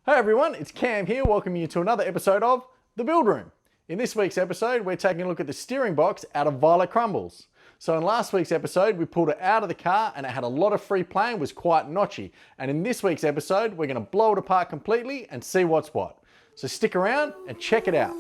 Hey everyone, it's Cam here, welcoming you to another episode of The Build Room. In this week's episode, we're taking a look at the steering box out of Violet Crumbles. So in last week's episode, we pulled it out of the car and it had a lot of free play and was quite notchy. And in this week's episode, we're gonna blow it apart completely and see what's what. So stick around and check it out.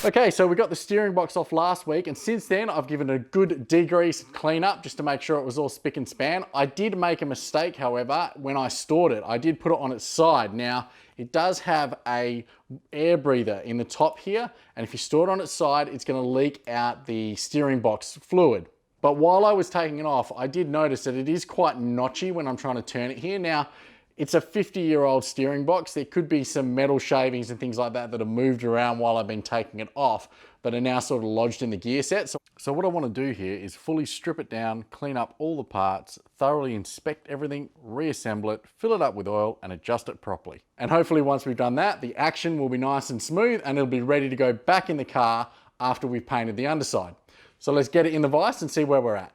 Okay, so we got the steering box off last week, and since then I've given it a good degrease and clean up just to make sure it was all spick and span. I did make a mistake, however, when I stored it. I did put it on its side. Now, it does have a air breather in the top here, and if you store it on its side, it's gonna leak out the steering box fluid. But while I was taking it off, I did notice that it is quite notchy when I'm trying to turn it here. Now, it's a 50-year-old steering box. There could be some metal shavings and things like that that have moved around while I've been taking it off, but are now sort of lodged in the gear set. So what I want to do here is fully strip it down, clean up all the parts, thoroughly inspect everything, reassemble it, fill it up with oil, and adjust it properly. And hopefully once we've done that, the action will be nice and smooth and it'll be ready to go back in the car after we've painted the underside. So let's get it in the vise and see where we're at.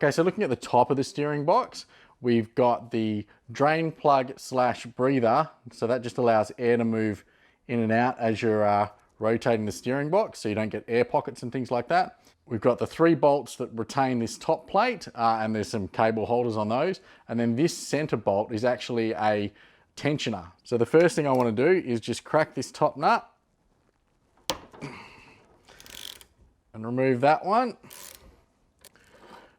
Okay, so looking at the top of the steering box, we've got the drain plug slash breather. So that just allows air to move in and out as you're rotating the steering box, so you don't get air pockets and things like that. We've got the 3 bolts that retain this top plate, and there's some cable holders on those. And then this center bolt is actually a tensioner. So the first thing I want to do is just crack this top nut and remove that one.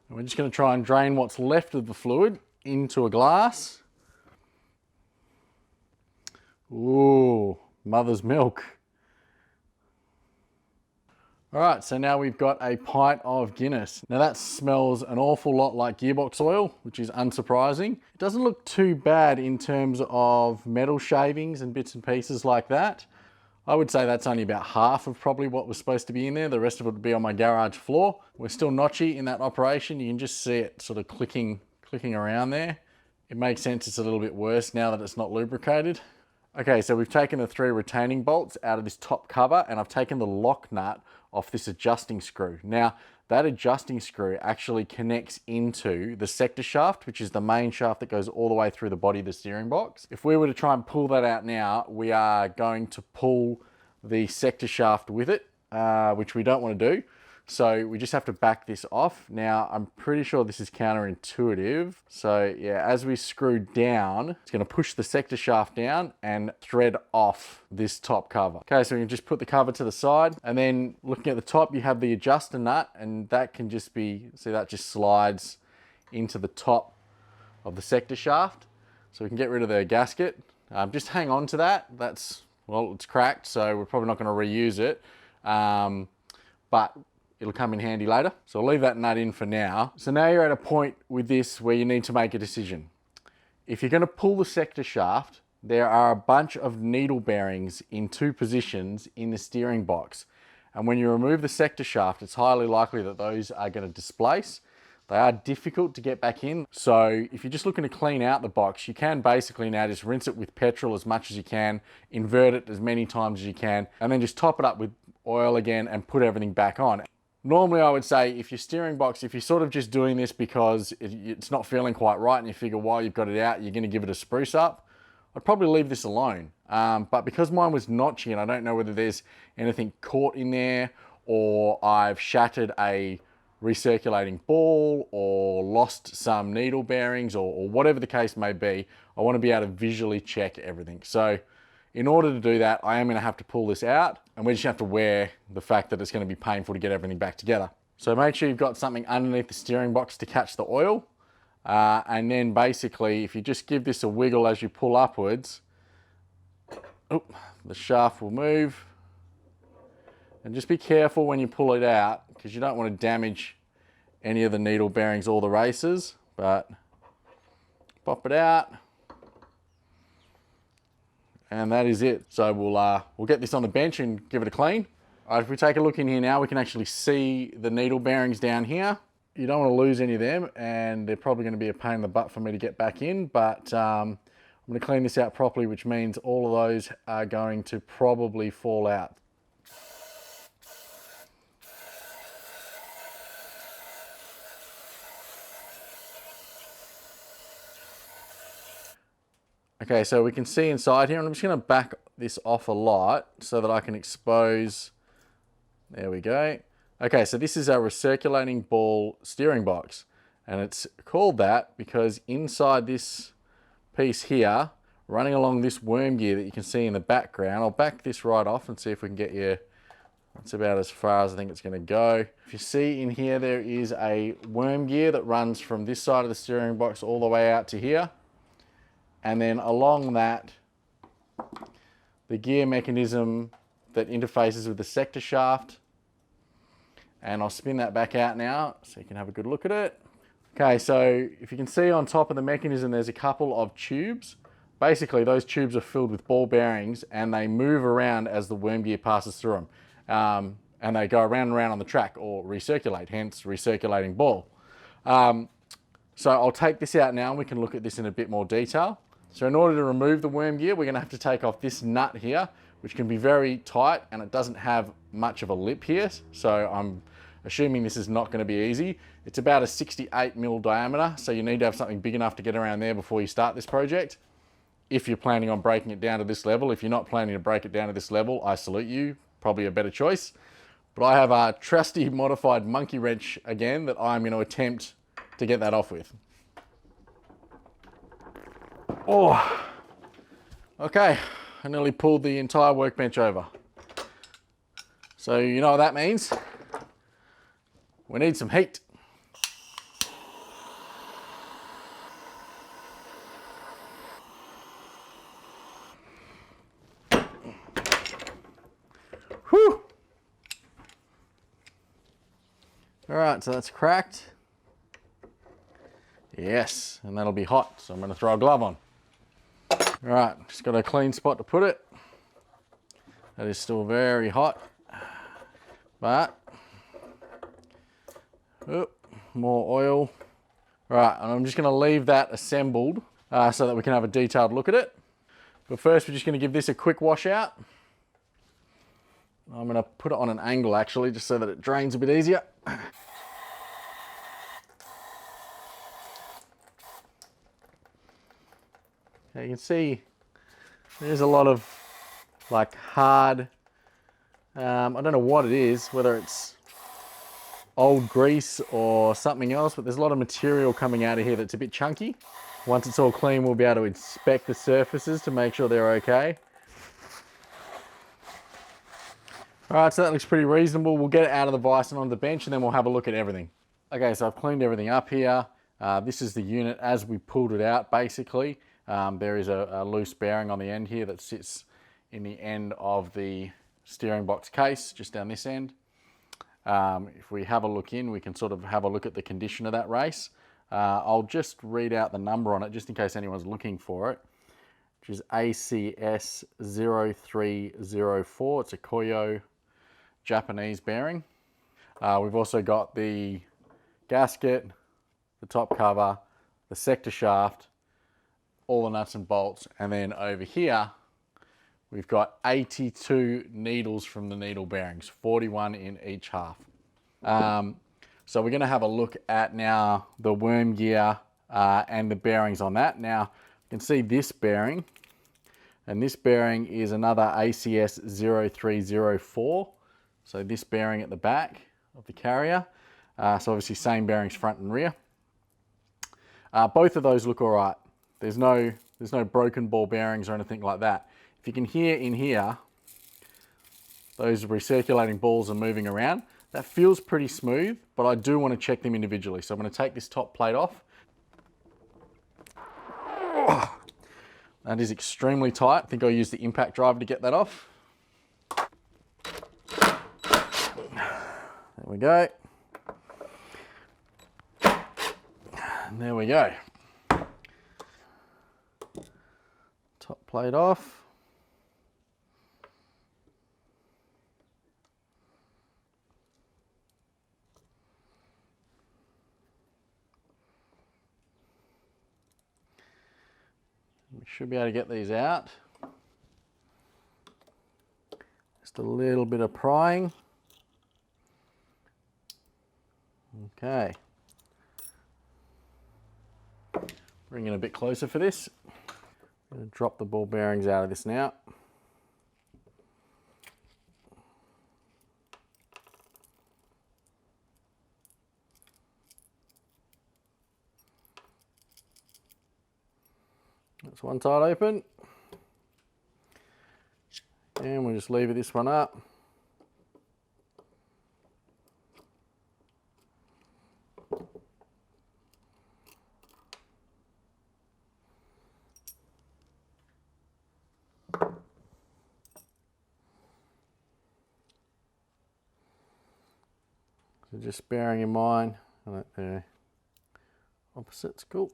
And we're just going to try and drain what's left of the fluid into a glass. Ooh, mother's milk. All right, so now we've got a pint of Guinness. Now that smells an awful lot like gearbox oil, which is unsurprising. It doesn't look too bad in terms of metal shavings and bits and pieces like that. I would say that's only about half of probably what was supposed to be in there. The rest of it would be on my garage floor. We're still notchy in that operation. You can just see it sort of clicking around there. It makes sense it's a little bit worse now that it's not lubricated. Okay, so we've taken the 3 retaining bolts out of this top cover and I've taken the lock nut off this adjusting screw. Now, that adjusting screw actually connects into the sector shaft, which is the main shaft that goes all the way through the body of the steering box. If we were to try and pull that out now, we are going to pull the sector shaft with it, which we don't want to do. So we just have to back this off. Now, I'm pretty sure this is counterintuitive. So yeah, as we screw down, it's going to push the sector shaft down and thread off this top cover. Okay, so we can just put the cover to the side, and then looking at the top, you have the adjuster nut, and that can just be, see, that just slides into the top of the sector shaft. So we can get rid of the gasket. Just hang on to that. That's, well, it's cracked, so we're probably not going to reuse it. But it'll come in handy later. So I'll leave that nut in for now. So now you're at a point with this where you need to make a decision. If you're going to pull the sector shaft, there are a bunch of needle bearings in 2 positions in the steering box. And when you remove the sector shaft, it's highly likely that those are going to displace. They are difficult to get back in. So if you're just looking to clean out the box, you can basically now just rinse it with petrol as much as you can, invert it as many times as you can, and then just top it up with oil again and put everything back on. Normally I would say if your steering box, if you're sort of just doing this because it's not feeling quite right and you figure while you've got it out, you're going to give it a spruce up, I'd probably leave this alone. But because mine was notchy and I don't know whether there's anything caught in there or I've shattered a recirculating ball or lost some needle bearings or whatever the case may be, I want to be able to visually check everything. So in order to do that, I am going to have to pull this out, and we just have to wear the fact that it's going to be painful to get everything back together. So make sure you've got something underneath the steering box to catch the oil. And then basically, if you just give this a wiggle as you pull upwards, the shaft will move. And just be careful when you pull it out, because you don't want to damage any of the needle bearings or the racers, but pop it out. And that is it. So we'll get this on the bench and give it a clean. All right, if we take a look in here now, we can actually see the needle bearings down here. You don't want to lose any of them, and they're probably going to be a pain in the butt for me to get back in, but I'm going to clean this out properly, which means all of those are going to probably fall out. Okay, so we can see inside here, and I'm just going to back this off a lot so that I can expose. There we go. Okay, so this is our recirculating ball steering box, and it's called that because inside this piece here, running along this worm gear that you can see in the background, I'll back this right off and see if we can get you. That's about as far as I think it's going to go. If you see in here, there is a worm gear that runs from this side of the steering box all the way out to here. And then along that, the gear mechanism that interfaces with the sector shaft. And I'll spin that back out now so you can have a good look at it. Okay, so if you can see on top of the mechanism, there's a couple of tubes. Basically, those tubes are filled with ball bearings and they move around as the worm gear passes through them. And they go around and around on the track or recirculate, hence recirculating ball. So I'll take this out now and we can look at this in a bit more detail. So in order to remove the worm gear, we're going to have to take off this nut here, which can be very tight and it doesn't have much of a lip here. So I'm assuming this is not going to be easy. It's about a 68mm diameter, so you need to have something big enough to get around there before you start this project. If you're planning on breaking it down to this level, if you're not planning to break it down to this level, I salute you, probably a better choice. But I have a trusty modified monkey wrench again that I'm going to attempt to get that off with. Oh, okay, I nearly pulled the entire workbench over. So you know what that means? We need some heat. Whew. All right, so that's cracked. Yes, and that'll be hot, so I'm going to throw a glove on. All right, just got a clean spot to put it. That is still very hot, but more oil. All right, and I'm just going to leave that assembled so that we can have a detailed look at it. But first, we're just going to give this a quick wash out. I'm going to put it on an angle actually, just so that it drains a bit easier. You can see there's a lot of like hard, I don't know what it is, whether it's old grease or something else, but there's a lot of material coming out of here that's a bit chunky. Once it's all clean, we'll be able to inspect the surfaces to make sure they're okay. All right, so that looks pretty reasonable. We'll get it out of the vise and on the bench and then we'll have a look at everything. Okay, so I've cleaned everything up here. This is the unit as we pulled it out, basically. There is a loose bearing on the end here that sits in the end of the steering box case, just down this end. If we have a look in, we can sort of have a look at the condition of that race. I'll just read out the number on it, just in case anyone's looking for it, which is ACS 0304. It's a Koyo Japanese bearing. We've also got the gasket, the top cover, the sector shaft, all the nuts and bolts, and then over here we've got 82 needles from the needle bearings, 41 in each half. So we're going to have a look at now the worm gear and the bearings on that. Now you can see this bearing, and this bearing is another ACS 0304. So this bearing at the back of the carrier. So obviously same bearings front and rear. Both of those look all right. There's no broken ball bearings or anything like that. If you can hear in here, those recirculating balls are moving around. That feels pretty smooth, but I do want to check them individually. So I'm going to take this top plate off. That is extremely tight. I think I'll use the impact driver to get that off. There we go. And there we go. Top plate off. We should be able to get these out. Just a little bit of prying. Okay. Bring it a bit closer for this. I'm going to drop the ball bearings out of this now. That's one side open. And we'll just lever this one up. So just bearing in mind, opposite's cool.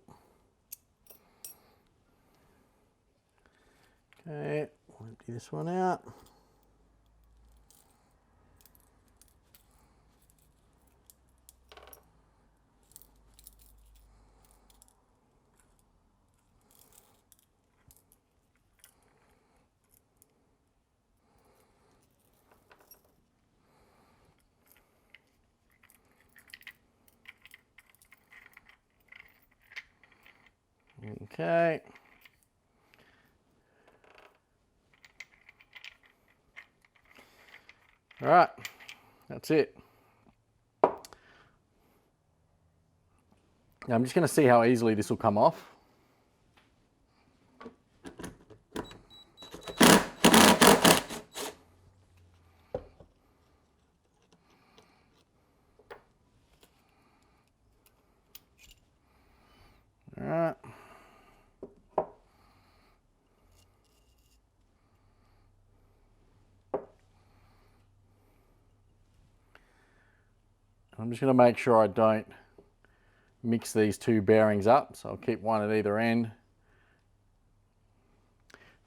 Okay, we'll empty this one out. Okay. All right, that's it. Now I'm just going to see how easily this will come off. All right. I'm just going to make sure I don't mix these two bearings up, so I'll keep one at either end,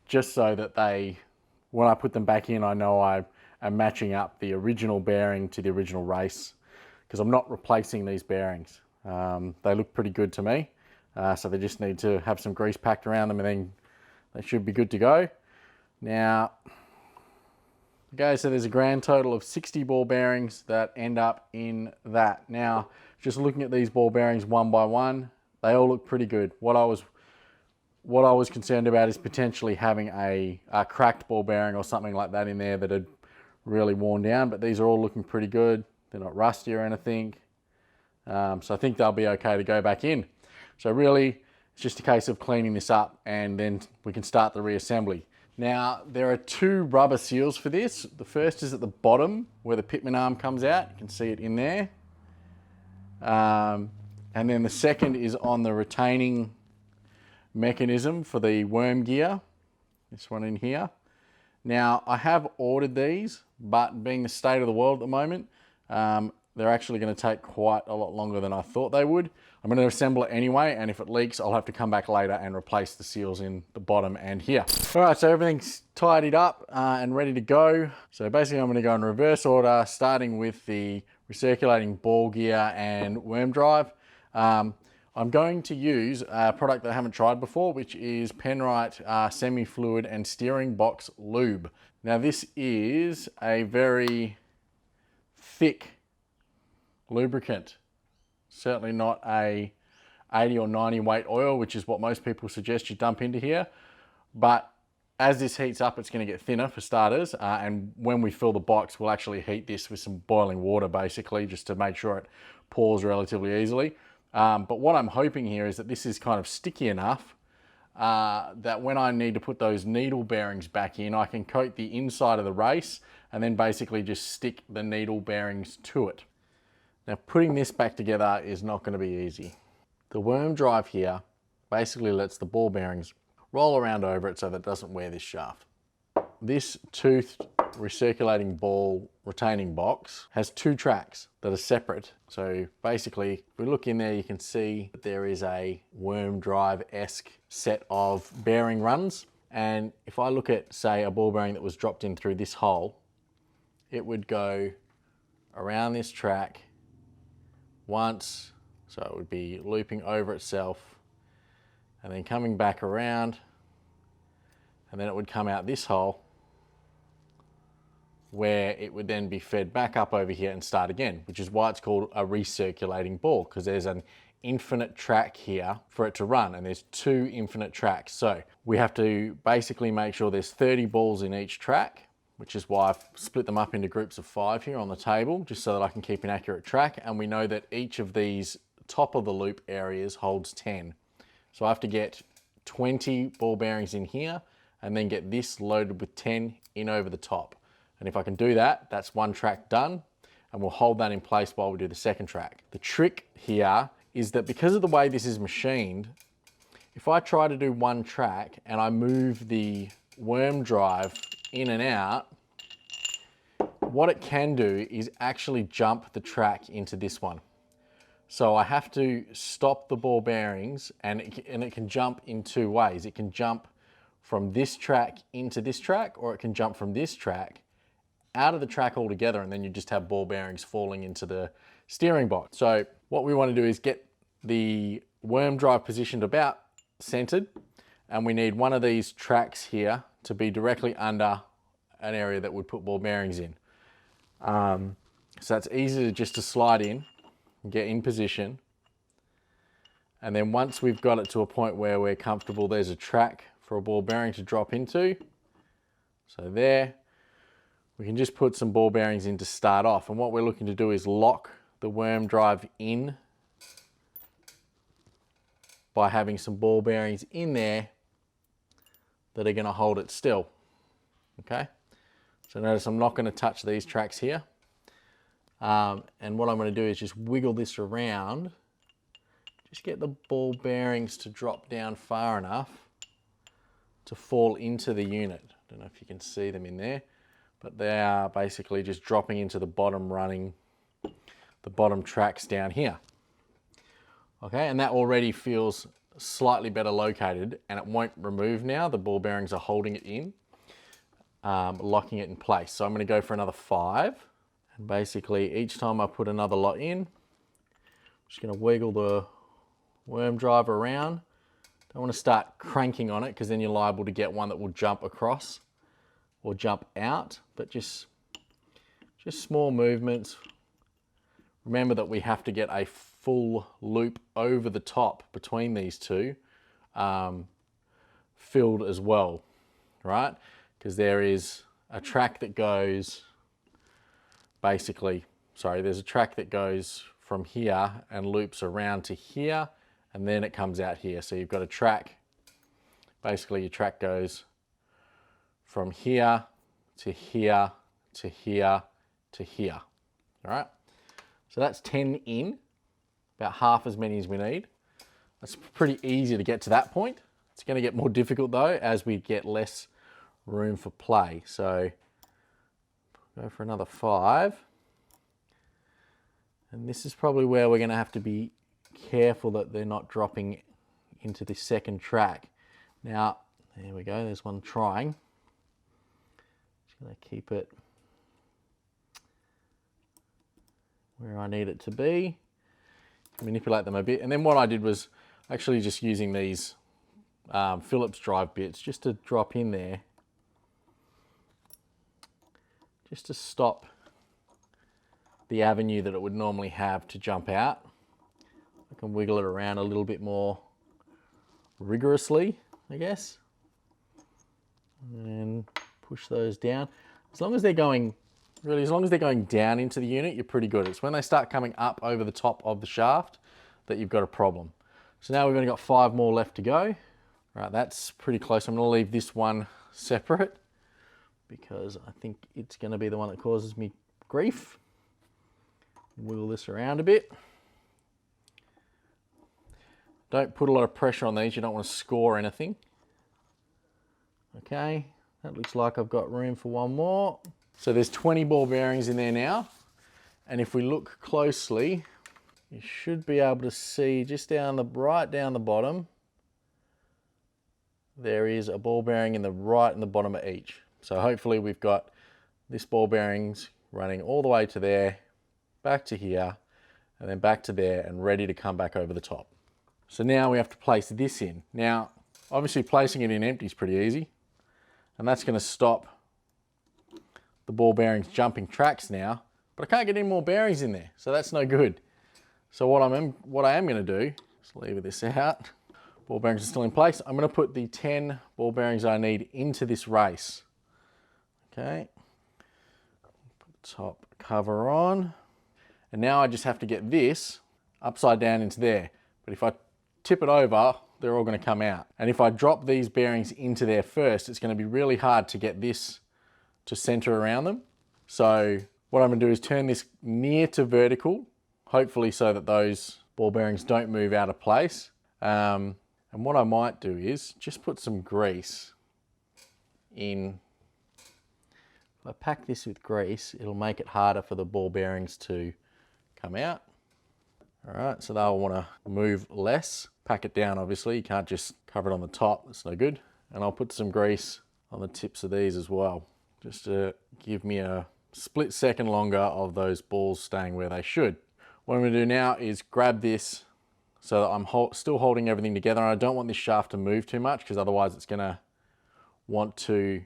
just so that they, when I put them back in, I know I am matching up the original bearing to the original race, because I'm not replacing these bearings. They look pretty good to me, so they just need to have some grease packed around them and then they should be good to go. Now, okay, so there's a grand total of 60 ball bearings that end up in that. Now, just looking at these ball bearings one by one, they all look pretty good. What I was concerned about is potentially having a cracked ball bearing or something like that in there that had really worn down, but these are all looking pretty good. They're not rusty or anything. So I think they'll be okay to go back in. So really, it's just a case of cleaning this up and then we can start the reassembly. Now, there are two rubber seals for this. The first is at the bottom where the pitman arm comes out. You can see it in there. And then the second is on the retaining mechanism for the worm gear. This one in here. Now, I have ordered these, but being the state of the world at the moment, they're actually going to take quite a lot longer than I thought they would. I'm going to assemble it anyway, and if it leaks, I'll have to come back later and replace the seals in the bottom and here. All right, so everything's tidied up and ready to go. So basically I'm going to go in reverse order, starting with the recirculating ball gear and worm drive. I'm going to use a product that I haven't tried before, which is Penrite semi-fluid and steering box lube. Now this is a very thick lubricant. Certainly not a 80 or 90 weight oil, which is what most people suggest you dump into here. But as this heats up, it's going to get thinner for starters. And when we fill the box, we'll actually heat this with some boiling water, basically, just to make sure it pours relatively easily. But what I'm hoping here is that this is kind of sticky enough that when I need to put those needle bearings back in, I can coat the inside of the race and then basically just stick the needle bearings to it. Now, putting this back together is not going to be easy. The worm drive here basically lets the ball bearings roll around over it so that it doesn't wear this shaft. This toothed recirculating ball retaining box has two tracks that are separate. So basically, if we look in there, you can see that there is a worm drive-esque set of bearing runs. And if I look at, say, a ball bearing that was dropped in through this hole, it would go around this track once, so it would be looping over itself and then coming back around and then it would come out this hole where it would then be fed back up over here and start again, which is why it's called a recirculating ball, because there's an infinite track here for it to run, and there's 2 infinite tracks. So we have to basically make sure there's 30 balls in each track, which is why I've split them up into groups of 5 here on the table, just so that I can keep an accurate track. And we know that each of these top of the loop areas holds 10. So I have to get 20 ball bearings in here and then get this loaded with 10 in over the top. And if I can do that, that's 1 track done, and we'll hold that in place while we do the second track. The trick here is that because of the way this is machined, if I try to do 1 track and I move the worm drive in and out, what it can do is actually jump the track into this one. So I have to stop the ball bearings, and it can jump in 2 ways. It can jump from this track into this track, or it can jump from this track out of the track altogether, and then you just have ball bearings falling into the steering box. So what we want to do is get the worm drive positioned about centered, and we need one of these tracks here to be directly under an area that would put ball bearings in. So that's easy just to slide in and get in position. And then once we've got it to a point where we're comfortable, there's a track for a ball bearing to drop into. So there, we can just put some ball bearings in to start off. And what we're looking to do is lock the worm drive in by having some ball bearings in there that are going to hold it still. Okay, so notice I'm not going to touch these tracks here. And what I'm going to do is just wiggle this around, just get the ball bearings to drop down far enough to fall into the unit. I don't know if you can see them in there, but they are basically just dropping into the bottom, running the bottom tracks down here. Okay, and that already feels slightly better located, and it won't remove now. The ball bearings are holding it in, locking it in place. So I'm going to go for another 5, and basically each time I put another lot in, I'm just going to wiggle the worm drive around. Don't want to start cranking on it, because then you're liable to get one that will jump across or jump out, but just small movements. Remember that we have to get a full loop over the top between these two filled as well, right? Because there is a track that goes there's a track that goes from here and loops around to here, and then it comes out here. So you've got a track, basically your track goes from here to here to here to here, all right? So that's 10 in, about half as many as we need. That's pretty easy to get to that point. It's going to get more difficult though as we get less room for play. So go for another 5. And this is probably where we're going to have to be careful that they're not dropping into the second track. Now, there we go, there's one trying. Just going to keep it where I need it to be. Manipulate them a bit. And then what I did was actually just using these Phillips drive bits just to drop in there, just to stop the avenue that it would normally have to jump out. I can wiggle it around a little bit more rigorously, I guess, and push those down. As long as they're going down into the unit, you're pretty good. It's when they start coming up over the top of the shaft that you've got a problem. So now we've only got 5 more left to go. Right, that's pretty close. I'm going to leave this one separate because I think it's going to be the one that causes me grief. Wiggle this around a bit. Don't put a lot of pressure on these. You don't want to score anything. Okay, that looks like I've got room for one more. So there's 20 ball bearings in there now. And if we look closely, you should be able to see just right down the bottom, there is a ball bearing in the right and the bottom of each. So hopefully we've got this ball bearings running all the way to there, back to here, and then back to there, and ready to come back over the top. So now we have to place this in. Now, obviously placing it in empty is pretty easy. and that's going to stop the ball bearings jumping tracks now, but I can't get any more bearings in there, so that's no good. So what I am going to do is lever this out. Ball bearings are still in place. I'm going to put the 10 ball bearings I need into this race. Okay, put the top cover on, and now I just have to get this upside down into there. But if I tip it over, they're all going to come out. And if I drop these bearings into there first, it's going to be really hard to get this to center around them. So what I'm going to do is turn this near to vertical, hopefully so that those ball bearings don't move out of place. And what I might do is just put some grease in. If I pack this with grease, it'll make it harder for the ball bearings to come out. All right, so they'll want to move less. Pack it down, obviously. You can't just cover it on the top, that's no good. And I'll put some grease on the tips of these as well, just to give me a split second longer of those balls staying where they should. What I'm going to do now is grab this so that I'm still holding everything together, and I don't want this shaft to move too much because otherwise it's going to want to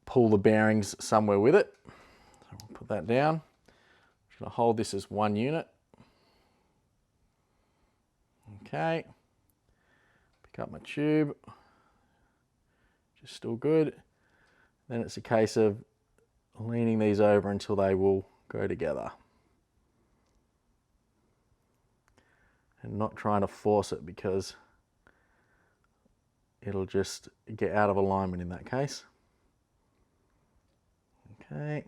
pull the bearings somewhere with it. So we'll put that down. I'm going to hold this as one unit. Okay. Pick up my tube. Just still good. Then it's a case of leaning these over until they will go together. And not trying to force it because it'll just get out of alignment in that case. Okay.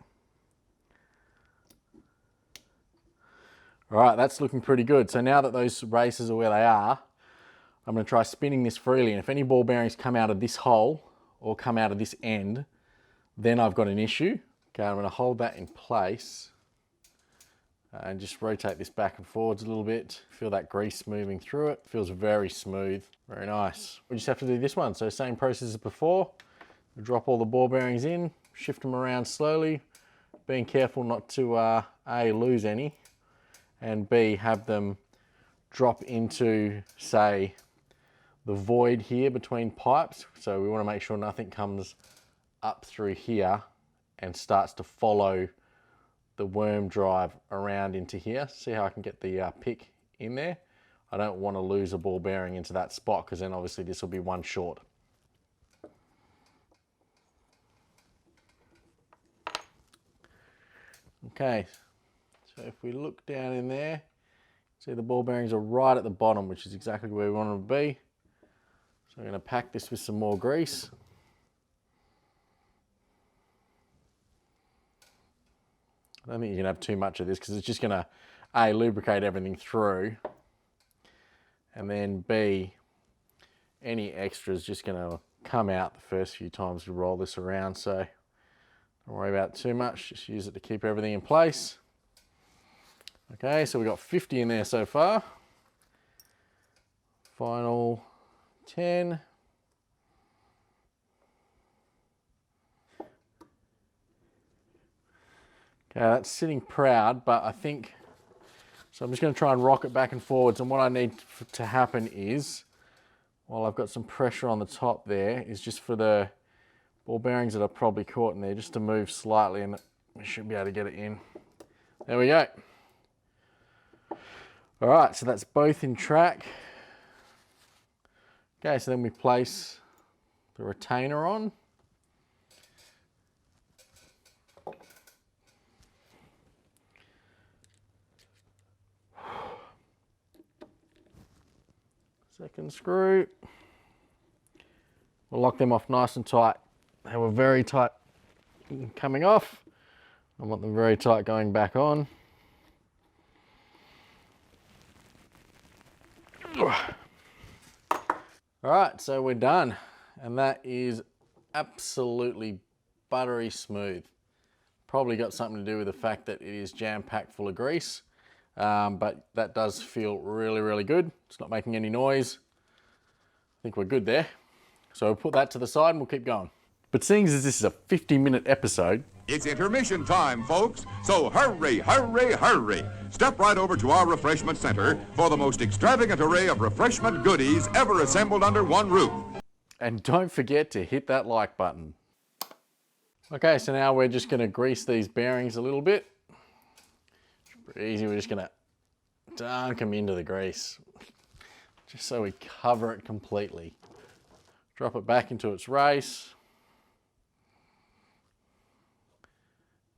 All right, that's looking pretty good. So now that those races are where they are, I'm going to try spinning this freely. And if any ball bearings come out of this hole or come out of this end, then I've got an issue. Okay, I'm going to hold that in place and just rotate this back and forwards a little bit. Feel that grease moving through it. Feels very smooth, very nice. We just have to do this one. So same process as before. We drop all the ball bearings in, shift them around slowly, being careful not to A, lose any, and B, have them drop into, say, the void here between pipes. So we want to make sure nothing comes up through here and starts to follow the worm drive around into here. See how I can get the pick in there? I don't want to lose a ball bearing into that spot because then obviously this will be one short. Okay, so if we look down in there, see the ball bearings are right at the bottom, which is exactly where we want them to be. So I'm going to pack this with some more grease. I don't think you can have too much of this because it's just going to A, lubricate everything through, and then B, any extra is just going to come out the first few times we roll this around. So don't worry about it too much, just use it to keep everything in place. Okay, so we've got 50 in there so far. Final 10. Okay, that's sitting proud, but I think, so I'm just going to try and rock it back and forwards, and what I need to happen is, while I've got some pressure on the top there, is just for the ball bearings that are probably caught in there, just to move slightly, and we should be able to get it in. There we go. All right, so that's both in track. Okay, so then we place the retainer on. Second screw. We'll lock them off nice and tight. They were very tight coming off. I want them very tight going back on. All right, so we're done. And that is absolutely buttery smooth. Probably got something to do with the fact that it is jam-packed full of grease. But that does feel really, really good. It's not making any noise. I think we're good there. So we'll put that to the side and we'll keep going. But seeing as this is a 50-minute episode, it's intermission time, folks. So hurry, hurry, hurry. Step right over to our refreshment center for the most extravagant array of refreshment goodies ever assembled under one roof. And don't forget to hit that like button. Okay, so now we're just gonna grease these bearings a little bit. Pretty easy, we're just gonna dunk them into the grease, just so we cover it completely. Drop it back into its race.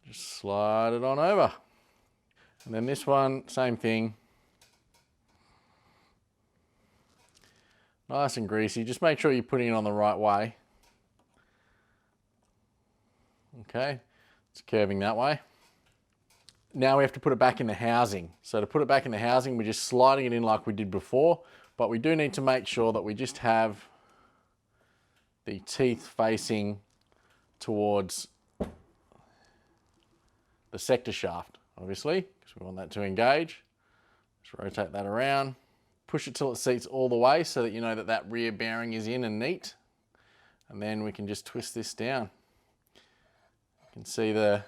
Just slide it on over. And then this one, same thing. Nice and greasy. Just make sure you're putting it on the right way. Okay, it's curving that way. Now we have to put it back in the housing. So to put it back in the housing, we're just sliding it in like we did before, but we do need to make sure that we just have the teeth facing towards the sector shaft, obviously, because we want that to engage. Just rotate that around. Push it till it seats all the way so that you know that that rear bearing is in and neat. And then we can just twist this down. You can see the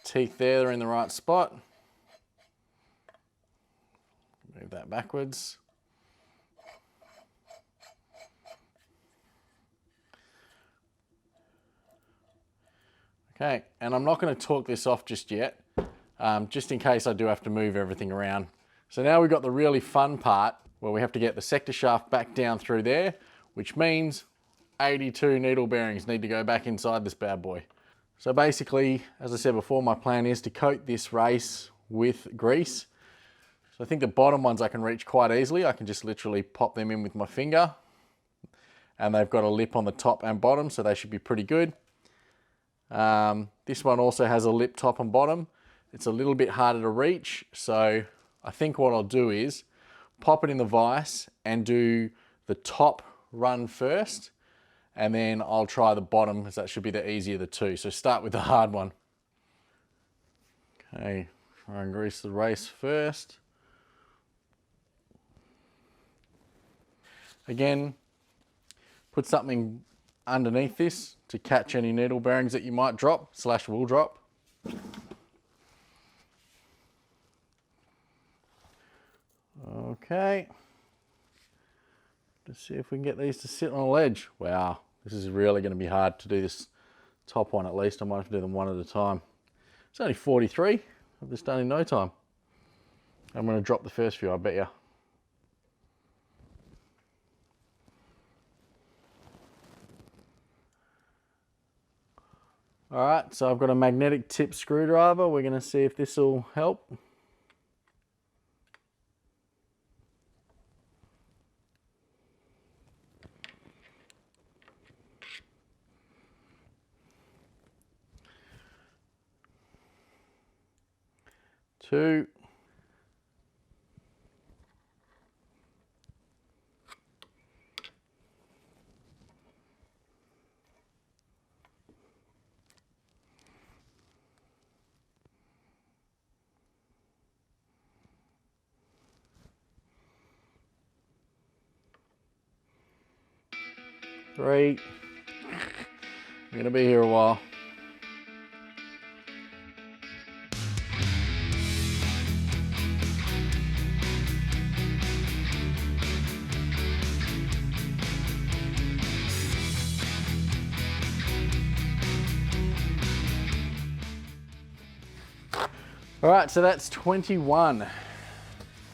teeth there, they're in the right spot. Move that backwards. Okay, and I'm not going to torque this off just yet, just in case I do have to move everything around. So now we've got the really fun part where we have to get the sector shaft back down through there, which means 82 needle bearings need to go back inside this bad boy. So basically, as I said before, my plan is to coat this race with grease. So I think the bottom ones I can reach quite easily. I can just literally pop them in with my finger, and they've got a lip on the top and bottom, so they should be pretty good. This one also has a lip top and bottom. It's a little bit harder to reach, so I think what I'll do is pop it in the vise and do the top run first, and then I'll try the bottom, because that should be the easier of the two. So start with the hard one. Okay, try and grease the race first. Again, put something underneath this to catch any needle bearings that you might drop / will drop. Okay, let's see if we can get these to sit on a ledge. Wow, this is really going to be hard to do this top one at least. I might have to do them one at a time. It's only 43. I've just done in no time. I'm going to drop the first few, I bet you. All right, so I've got a magnetic tip screwdriver. We're going to see if this will help. Two. Three. I'm gonna be here a while. All right, so that's 21.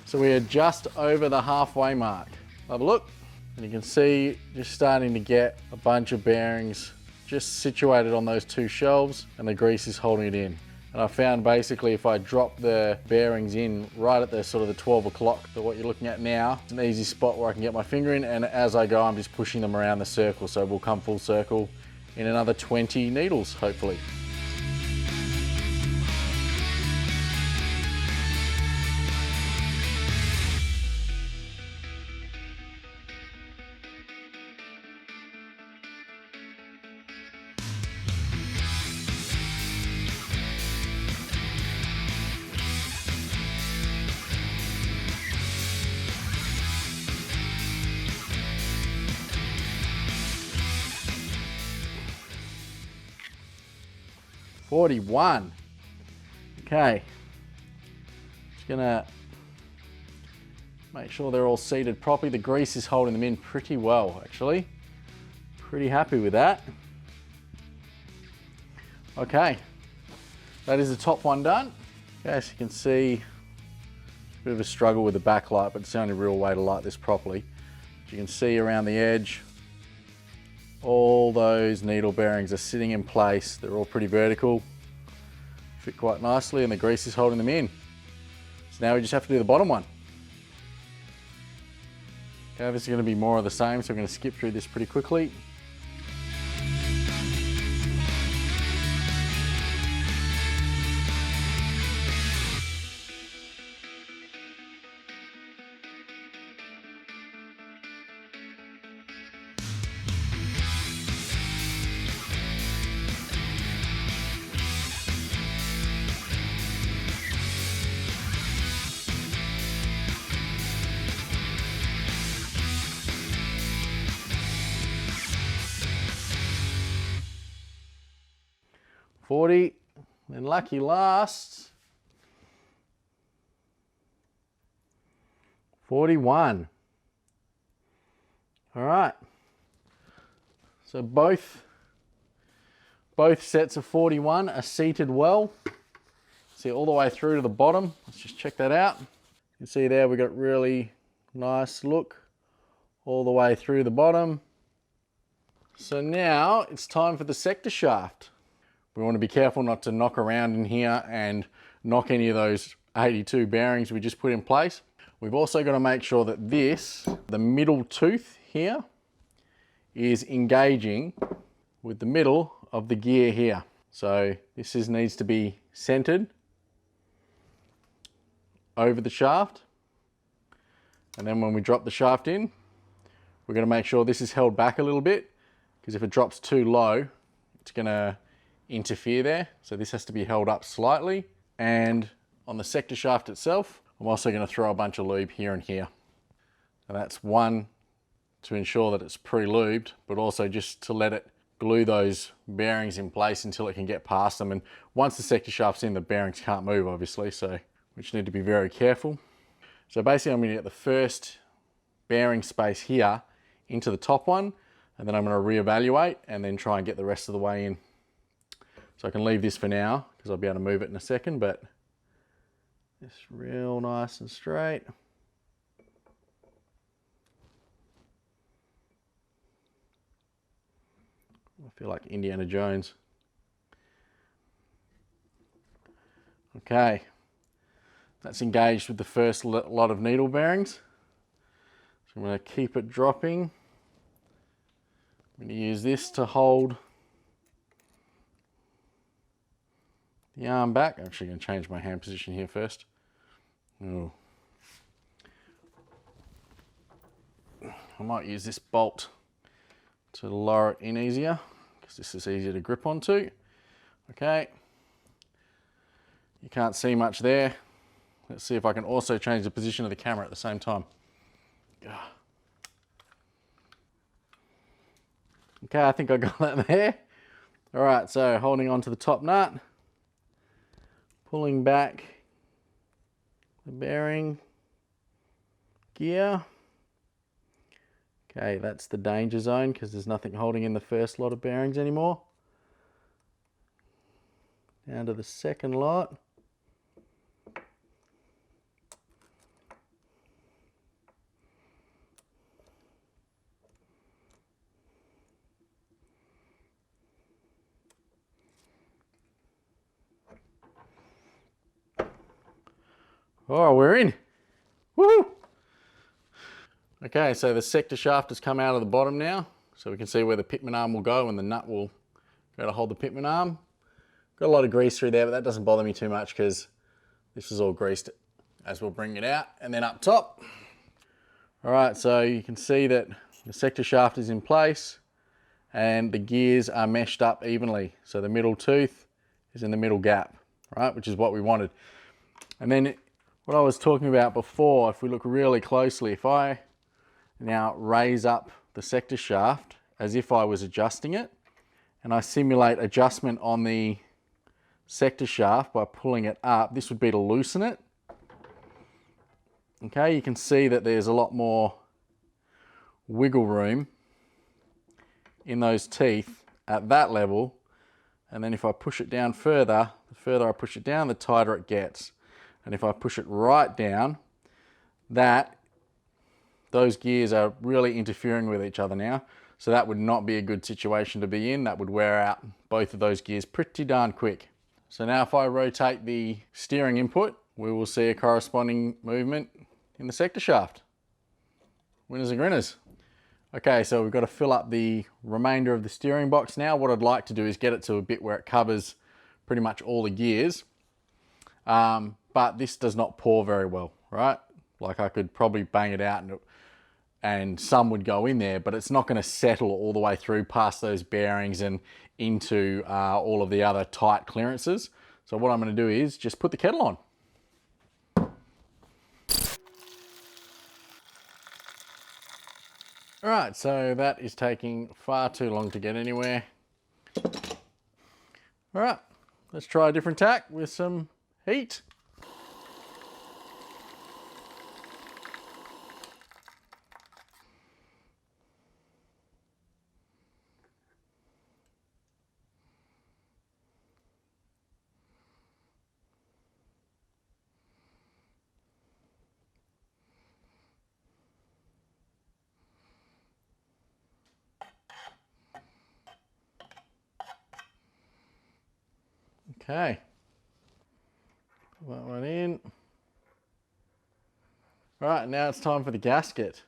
So we are just over the halfway mark. Have a look, and you can see just starting to get a bunch of bearings just situated on those two shelves, and the grease is holding it in. And I found basically if I drop the bearings in right at the sort of the 12 o'clock, that what you're looking at now, it's an easy spot where I can get my finger in, and as I go, I'm just pushing them around the circle. So we'll come full circle in another 20 needles, hopefully. $41. Okay, just gonna make sure they're all seated properly. The grease is holding them in pretty well, actually. Pretty happy with that. Okay, that is the top one done. Okay, as you can see, a bit of a struggle with the backlight, but it's the only real way to light this properly. As you can see around the edge, all those needle bearings are sitting in place. They're all pretty vertical, fit quite nicely, and the grease is holding them in. So now we just have to do the bottom one. Okay, this is going to be more of the same, so we're going to skip through this pretty quickly. $40, and lucky last, $41. All right, so both sets of 41 are seated well. See all the way through to the bottom. Let's just check that out. You can see there we got really nice look all the way through the bottom. So now it's time for the sector shaft. We want to be careful not to knock around in here and knock any of those 82 bearings we just put in place. We've also got to make sure that the middle tooth here, is engaging with the middle of the gear here. So this needs to be centered over the shaft. And then when we drop the shaft in, we're going to make sure this is held back a little bit, because if it drops too low, it's going to interfere there. So this has to be held up slightly. And on the sector shaft itself, I'm also going to throw a bunch of lube here and here. And that's one, to ensure that it's pre-lubed, but also just to let it glue those bearings in place until it can get past them. And once the sector shaft's in, the bearings can't move, obviously, so we just need to be very careful. So basically I'm going to get the first bearing space here into the top one, and then I'm going to reevaluate and then try and get the rest of the way in. So I can leave this for now because I'll be able to move it in a second, but it's real nice and straight. I feel like Indiana Jones. Okay, that's engaged with the first lot of needle bearings. So I'm going to keep it dropping. I'm going to use this to hold the arm back. I'm actually going to change my hand position here first. Ooh. I might use this bolt to lower it in easier, because this is easier to grip onto. Okay, you can't see much there. Let's see if I can also change the position of the camera at the same time. Okay, I think I got that there. All right, so holding on to the top nut, pulling back the bearing gear. Okay, that's the danger zone because there's nothing holding in the first lot of bearings anymore. Down to the second lot. Oh, we're in. Woo! Okay, so the sector shaft has come out of the bottom now, so we can see where the pitman arm will go, and the nut will go to hold the pitman arm. Got a lot of grease through there, but that doesn't bother me too much because this is all greased as we'll bring it out. And then up top. All right, so you can see that the sector shaft is in place and the gears are meshed up evenly. So the middle tooth is in the middle gap, right, which is what we wanted. And then what I was talking about before, if we look really closely, if I now raise up the sector shaft as if I was adjusting it, and I simulate adjustment on the sector shaft by pulling it up, this would be to loosen it. Okay, you can see that there's a lot more wiggle room in those teeth at that level, and then if I push it down further, the further I push it down, the tighter it gets. And if I push it right down, those gears are really interfering with each other now. So that would not be a good situation to be in. That would wear out both of those gears pretty darn quick. So now if I rotate the steering input, we will see a corresponding movement in the sector shaft. Winners and grinners. Okay, so we've got to fill up the remainder of the steering box now. What I'd like to do is get it to a bit where it covers pretty much all the gears. But this does not pour very well, right? Like I could probably bang it out and some would go in there, but it's not going to settle all the way through past those bearings and into all of the other tight clearances. So what I'm going to do is just put the kettle on. All right, so that is taking far too long to get anywhere. All right, let's try a different tack with some heat. Okay, put that one in. All right, now it's time for the gasket.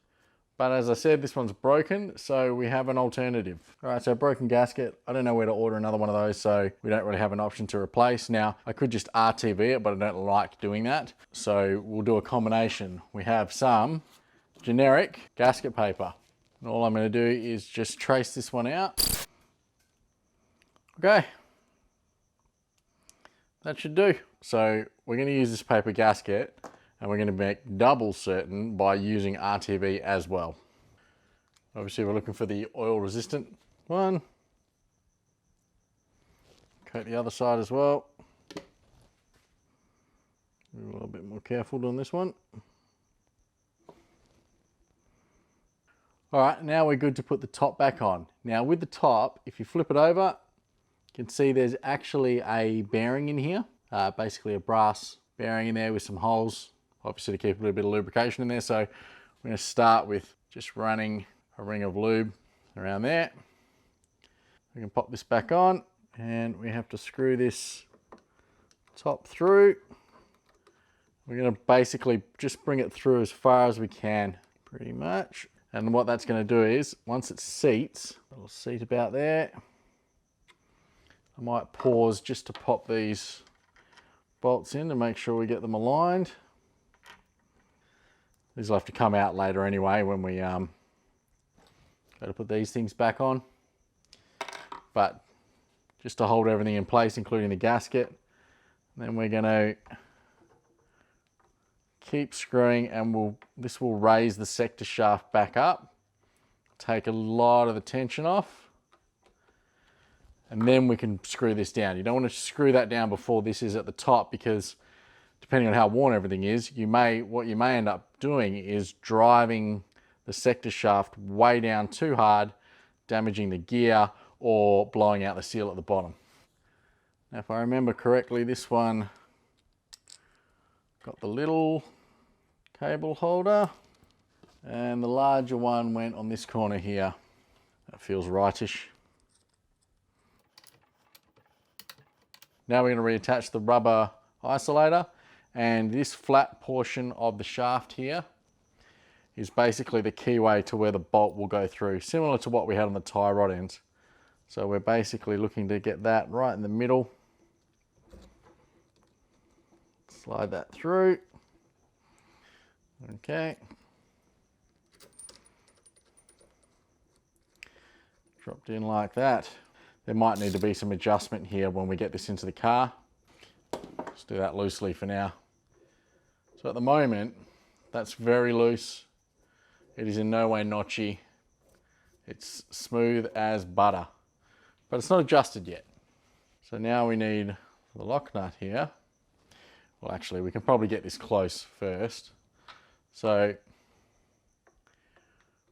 But as I said, this one's broken, so we have an alternative. All right, so broken gasket. I don't know where to order another one of those, so we don't really have an option to replace. Now, I could just RTV it, but I don't like doing that. So we'll do a combination. We have some generic gasket paper. And all I'm gonna do is just trace this one out. Okay. That should do. So we're going to use this paper gasket and we're going to make double certain by using RTV as well. Obviously we're looking for the oil resistant one. Coat the other side as well. Be a little bit more careful on this one. All right, now we're good to put the top back on. Now with the top, if you flip it over, you can see there's actually a bearing in here, basically a brass bearing in there with some holes, obviously to keep a little bit of lubrication in there. So we're going to start with just running a ring of lube around there. We can pop this back on and we have to screw this top through. We're going to basically just bring it through as far as we can, pretty much. And what that's going to do is, once it seats, it'll seat about there. I might pause just to pop these bolts in to make sure we get them aligned. These will have to come out later anyway when we go to put these things back on. But just to hold everything in place, including the gasket. And then we're going to keep screwing and this will raise the sector shaft back up. Take a lot of the tension off. And then we can screw this down. You don't want to screw that down before this is at the top because depending on how worn everything is, what you may end up doing is driving the sector shaft way down too hard, damaging the gear or blowing out the seal at the bottom. Now, if I remember correctly, this one got the little cable holder and the larger one went on this corner here. That feels rightish. Now we're going to reattach the rubber isolator, and this flat portion of the shaft here is basically the keyway to where the bolt will go through, similar to what we had on the tie rod ends. So we're basically looking to get that right in the middle. Slide that through. Okay. Dropped in like that. There might need to be some adjustment here when we get this into the car. Let's do that loosely for now. So at the moment, that's very loose. It is in no way notchy. It's smooth as butter, but it's not adjusted yet. So now we need the lock nut here. Well, actually, we can probably get this close first. So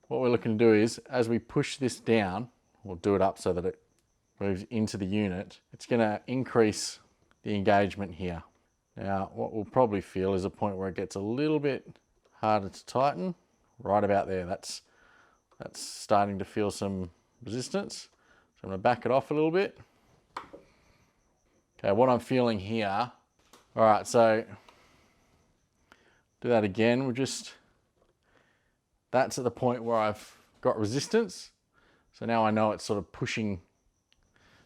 what we're looking to do is, as we push this down, or do it up so that it moves into the unit, it's going to increase the engagement here. Now, what we'll probably feel is a point where it gets a little bit harder to tighten, right about there. That's starting to feel some resistance. So I'm going to back it off a little bit. Okay, what I'm feeling here, all right, so do that again. That's at the point where I've got resistance. So now I know it's sort of pushing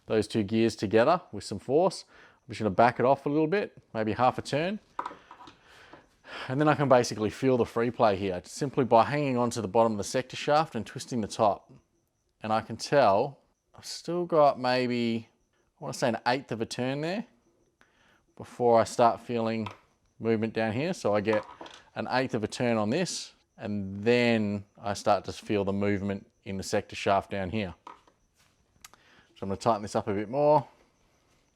those two gears together with some force. I'm just going to back it off a little bit, maybe half a turn. And then I can basically feel the free play here simply by hanging onto the bottom of the sector shaft and twisting the top. And I can tell I've still got maybe, I want to say an 1/8 of a turn there before I start feeling movement down here. So I get an 1/8 of a turn on this, and then I start to feel the movement in the sector shaft down here. So I'm going to tighten this up a bit more.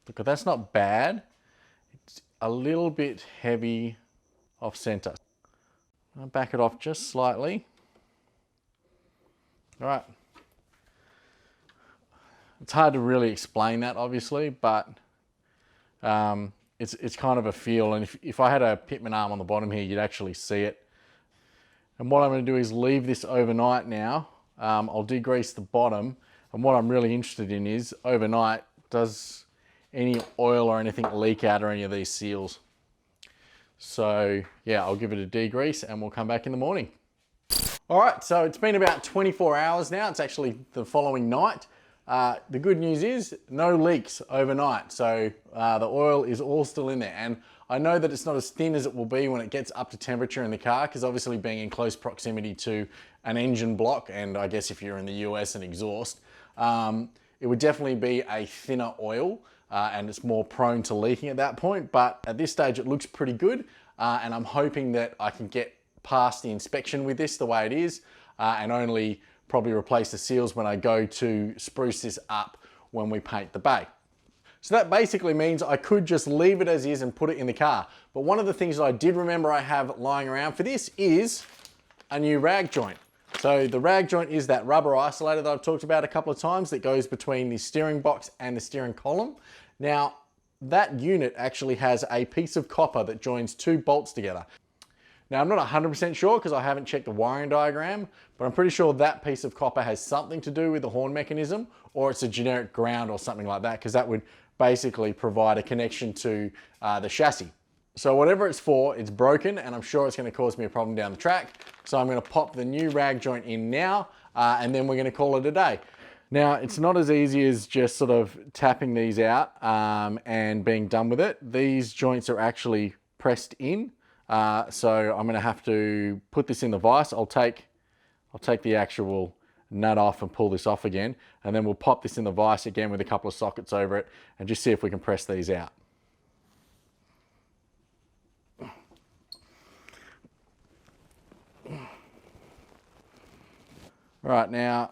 Look, that's not bad. It's a little bit heavy off center. I'll back it off just slightly. All right. It's hard to really explain that, obviously, but it's kind of a feel. And if I had a pitman arm on the bottom here, you'd actually see it. And what I'm going to do is leave this overnight now. I'll degrease the bottom. And what I'm really interested in is overnight, does any oil or anything leak out of any of these seals? So yeah, I'll give it a degrease and we'll come back in the morning. All right, so it's been about 24 hours now. It's actually the following night. The good news is no leaks overnight. So the oil is all still in there. And I know that it's not as thin as it will be when it gets up to temperature in the car, because obviously being in close proximity to an engine block, and I guess if you're in the US, an exhaust, it would definitely be a thinner oil. And it's more prone to leaking at that point. But at this stage, it looks pretty good. And I'm hoping that I can get past the inspection with this the way it is, and only probably replace the seals when I go to spruce this up when we paint the bay. So that basically means I could just leave it as is and put it in the car. But one of the things that I did remember I have lying around for this is a new rag joint. So the rag joint is that rubber isolator that I've talked about a couple of times that goes between the steering box and the steering column. Now, that unit actually has a piece of copper that joins two bolts together. Now, I'm not 100% sure because I haven't checked the wiring diagram, but I'm pretty sure that piece of copper has something to do with the horn mechanism, or it's a generic ground or something like that, because that would basically provide a connection to the chassis. So whatever it's for, it's broken, and I'm sure it's going to cause me a problem down the track. So I'm going to pop the new rag joint in now, and then we're going to call it a day. Now, it's not as easy as just sort of tapping these out and being done with it. These joints are actually pressed in. So I'm going to have to put this in the vise. I'll take the actual nut off and pull this off again, and then we'll pop this in the vise again with a couple of sockets over it and just see if we can press these out. All right, now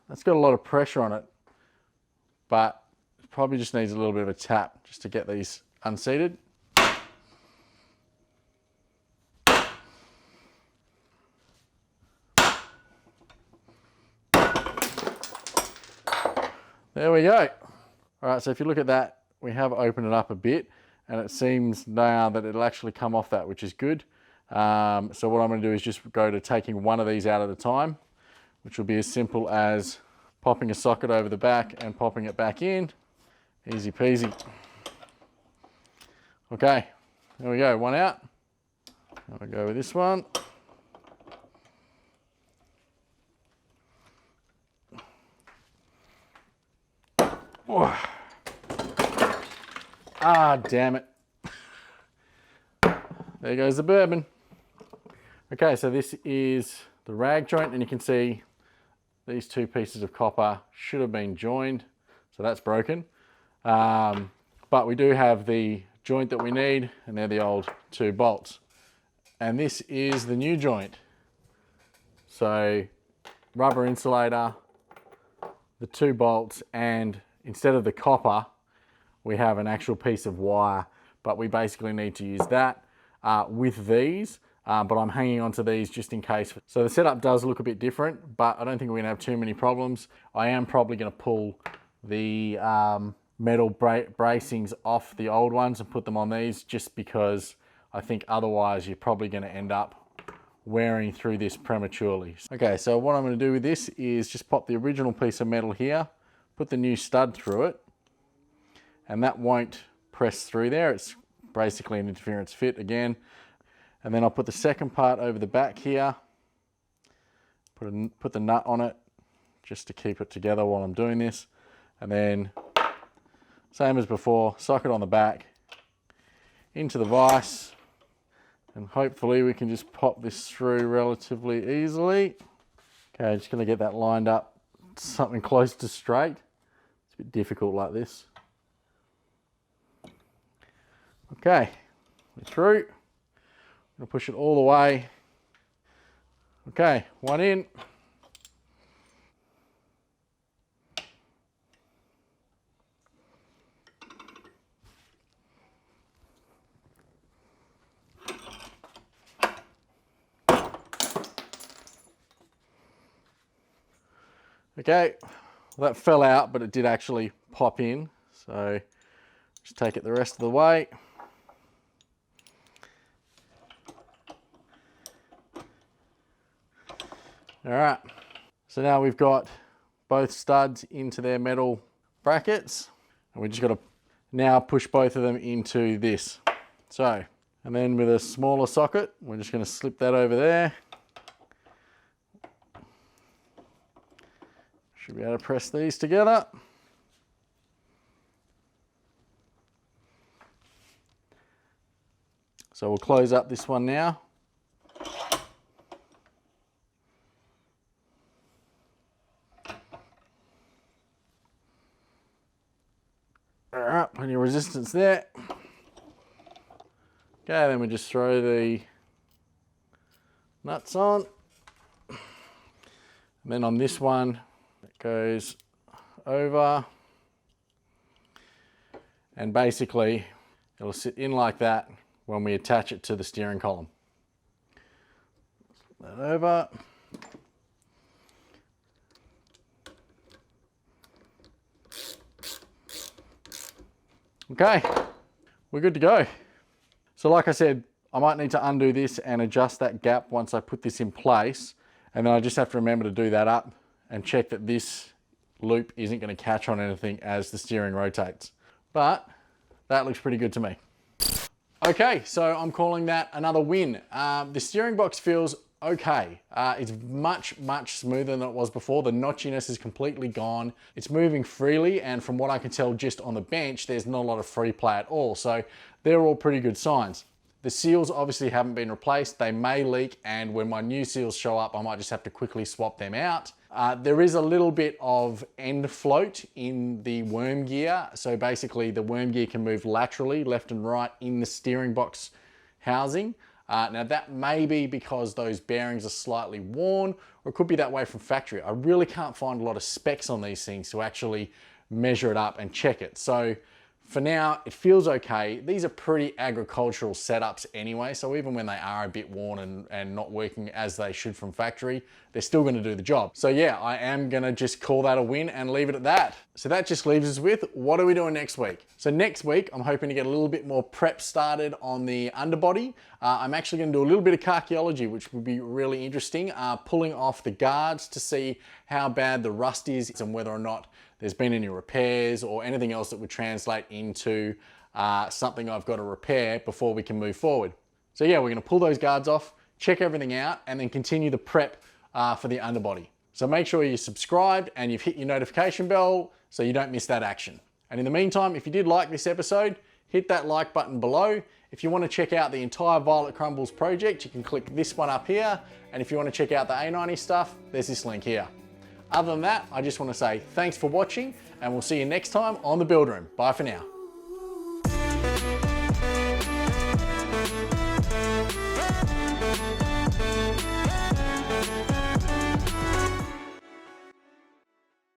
that's got a lot of pressure on it, but it probably just needs a little bit of a tap just to get these unseated. There we go. All right, so if you look at that, we have opened it up a bit, and it seems now that it'll actually come off that, which is good. So what I'm going to do is just go to taking one of these out at a time, which will be as simple as popping a socket over the back and popping it back in. Easy peasy. Okay, there we go, one out. I'll go with this one. Oh. Ah, damn it. There goes the bourbon. Okay, so this is the rag joint, and you can see these two pieces of copper should have been joined, so that's broken. But we do have the joint that we need, and they're the old two bolts. And this is the new joint. So rubber insulator, the two bolts, and instead of the copper, we have an actual piece of wire, but we basically need to use that with these. but I'm hanging onto these just in case. So the setup does look a bit different, but I don't think we're gonna have too many problems. I am probably gonna pull the metal bracings off the old ones and put them on these, just because I think otherwise you're probably gonna end up wearing through this prematurely. Okay, so what I'm gonna do with this is just pop the original piece of metal here, put the new stud through it, and that won't press through there. It's basically an interference fit again. And then I'll put the second part over the back here, put the nut on it just to keep it together while I'm doing this. And then, same as before, socket on the back, into the vise, and hopefully we can just pop this through relatively easily. Okay, just gonna get that lined up something close to straight. It's a bit difficult like this. Okay, we're through. I'm gonna push it all the way. Okay, one in. Okay, well, that fell out, but it did actually pop in. So just take it the rest of the way. All right, so now we've got both studs into their metal brackets, and we just got to now push both of them into this. So, and then with a smaller socket, we're just going to slip that over there. Should be able to press these together. So we'll close up this one now. All right, plenty of resistance there. Okay, then we just throw the nuts on. And then on this one, it goes over. And basically, it'll sit in like that when we attach it to the steering column. Flip that over. Okay, we're good to go. So like I said, I might need to undo this and adjust that gap once I put this in place. And then I just have to remember to do that up and check that this loop isn't going to catch on anything as the steering rotates. But that looks pretty good to me. Okay, so I'm calling that another win. The steering box feels okay. It's much smoother than it was before. The notchiness is completely gone. It's moving freely, and from what I can tell just on the bench, there's not a lot of free play at all. So they're all pretty good signs. The seals obviously haven't been replaced. They may leak, and when my new seals show up, I might just have to quickly swap them out. There is a little bit of end float in the worm gear. So basically the worm gear can move laterally, left and right in the steering box housing. Now that may be because those bearings are slightly worn, or it could be that way from factory. I really can't find a lot of specs on these things to actually measure it up and check it. So for now, it feels okay. These are pretty agricultural setups anyway, so even when they are a bit worn and not working as they should from factory, they're still gonna do the job. So yeah, I am gonna just call that a win and leave it at that. So that just leaves us with, what are we doing next week? So next week, I'm hoping to get a little bit more prep started on the underbody. I'm actually gonna do a little bit of archaeology, which would be really interesting, pulling off the guards to see how bad the rust is and whether or not there's been any repairs or anything else that would translate into something I've got to repair before we can move forward. So yeah, we're gonna pull those guards off, check everything out, and then continue the prep for the underbody. So make sure you're subscribed and you've hit your notification bell so you don't miss that action. And in the meantime, if you did like this episode, hit that like button below. If you want to check out the entire Violet Crumbles project, you can click this one up here. And if you want to check out the A90 stuff, there's this link here. Other than that, I just want to say thanks for watching, and we'll see you next time on The Build Room. Bye for now.